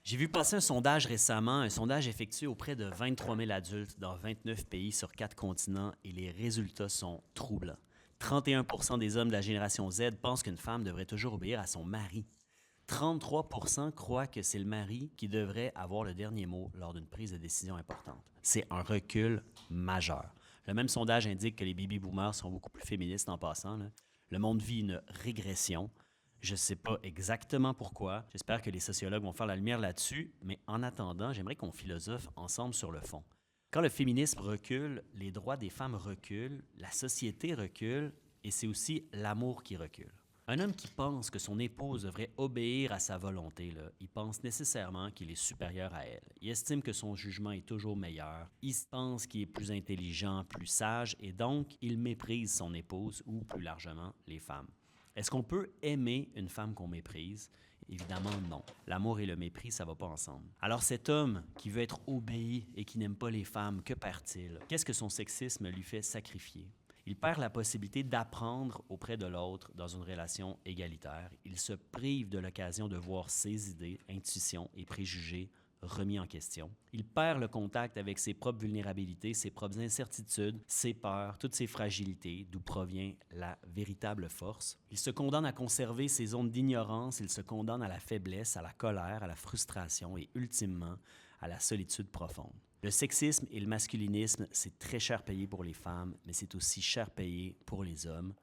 J'ai vu passer un sondage récemment, un sondage effectué auprès de 23 000 adultes dans 29 pays sur 4 continents et les résultats sont troublants. 31 des hommes de la génération Z pensent qu'une femme devrait toujours obéir à son mari. 33 croient que c'est le mari qui devrait avoir le dernier mot lors d'une prise de décision importante. C'est un recul majeur. Le même sondage indique que les baby-boomers sont beaucoup plus féministes en passant, là. Le monde vit une régression. Je ne sais pas exactement pourquoi. J'espère que les sociologues vont faire la lumière là-dessus, mais en attendant, j'aimerais qu'on philosophe ensemble sur le fond. Quand le féminisme recule, les droits des femmes reculent, la société recule, et c'est aussi l'amour qui recule. Un homme qui pense que son épouse devrait obéir à sa volonté, là, il pense nécessairement qu'il est supérieur à elle. Il estime que son jugement est toujours meilleur. Il pense qu'il est plus intelligent, plus sage, et donc il méprise son épouse ou plus largement les femmes. Est-ce qu'on peut aimer une femme qu'on méprise? Évidemment non. L'amour et le mépris, ça va pas ensemble. Alors cet homme qui veut être obéi et qui n'aime pas les femmes, que perd-il? Qu'est-ce que son sexisme lui fait sacrifier? Il perd la possibilité d'apprendre auprès de l'autre dans une relation égalitaire. Il se prive de l'occasion de voir ses idées, intuitions et préjugés remis en question. Il perd le contact avec ses propres vulnérabilités, ses propres incertitudes, ses peurs, toutes ses fragilités, d'où provient la véritable force. Il se condamne à conserver ses zones d'ignorance, il se condamne à la faiblesse, à la colère, à la frustration et ultimement à la solitude profonde. Le sexisme et le masculinisme, c'est très cher payé pour les femmes, mais c'est aussi cher payé pour les hommes.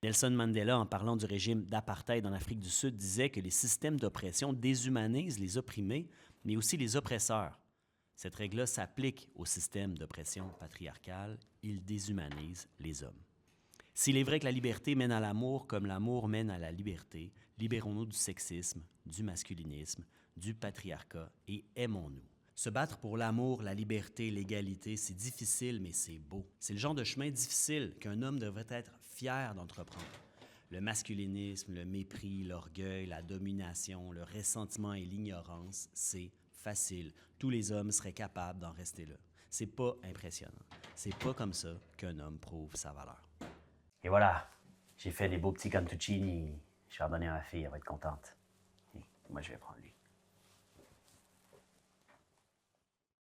Nelson Mandela, en parlant du régime d'apartheid en Afrique du Sud, disait que les systèmes d'oppression déshumanisent les opprimés, mais aussi les oppresseurs. Cette règle-là s'applique au système d'oppression patriarcale. Il déshumanise les hommes. S'il est vrai que la liberté mène à l'amour comme l'amour mène à la liberté, libérons-nous du sexisme, du masculinisme, du patriarcat et aimons-nous. Se battre pour l'amour, la liberté, l'égalité, c'est difficile, mais c'est beau. C'est le genre de chemin difficile qu'un homme devrait être fier d'entreprendre. Le masculinisme, le mépris, l'orgueil, la domination, le ressentiment et l'ignorance, c'est facile. Tous les hommes seraient capables d'en rester là. C'est pas impressionnant. C'est pas comme ça qu'un homme prouve sa valeur. Et voilà, j'ai fait des beaux petits cantuccini. Je vais en donner à ma fille, elle va être contente. Et moi, je vais prendre lui.